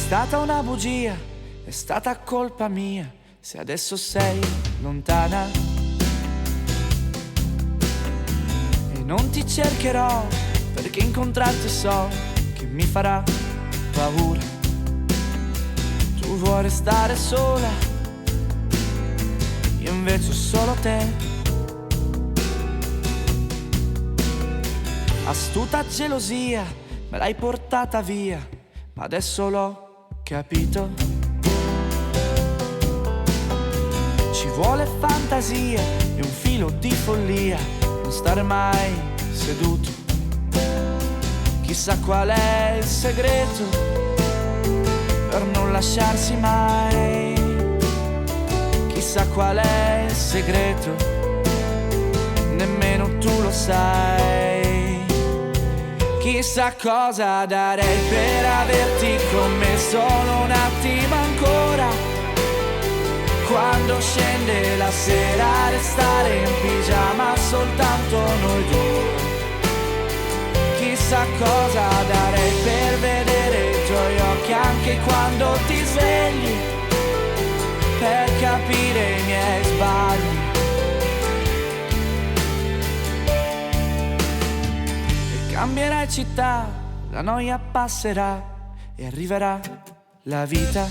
stata una bugia, è stata colpa mia, se adesso sei lontana. E non ti cercherò, perché incontrarti so che mi farà paura. Tu vuoi restare sola, io invece solo te. Astuta gelosia, me l'hai portata via, ma adesso l'ho capito. Ci vuole fantasia e un filo di follia, non stare mai seduto. Chissà qual è il segreto per non lasciarsi mai. Chissà qual è il segreto, nemmeno tu lo sai. Chissà cosa darei per averti con me solo un attimo ancora. Quando scende la sera, restare in pigiama soltanto noi due. Chissà cosa darei per vedere i tuoi occhi anche quando ti svegli, per capire i miei sbagli. Cambierai città, la noia passerà e arriverà la vita.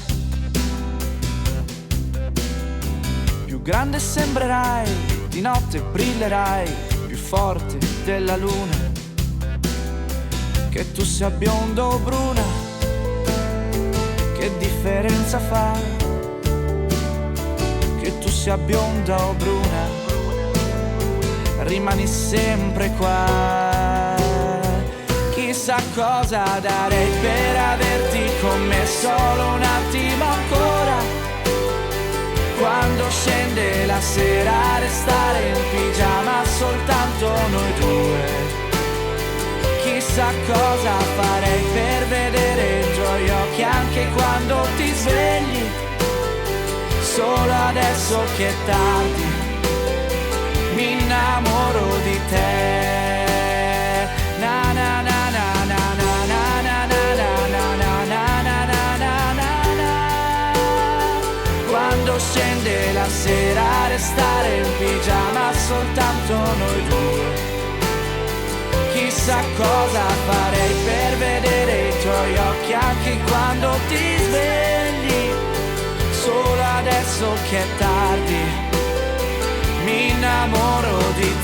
Più grande sembrerai, di notte brillerai, più forte della luna. Che tu sia bionda o bruna, che differenza fa? Che tu sia bionda o bruna, rimani sempre qua. Chissà cosa darei per averti con me solo un attimo ancora. Quando scende la sera, restare in pigiama soltanto noi due. Chissà cosa farei per vedere i tuoi occhi anche quando ti svegli. Solo adesso che è tardi mi innamoro di te. Na na na. Quando scende la sera, restare in pigiama soltanto noi due. Chissà cosa farei per vedere i tuoi occhi anche quando ti svegli. Solo adesso che è tardi mi innamoro di te.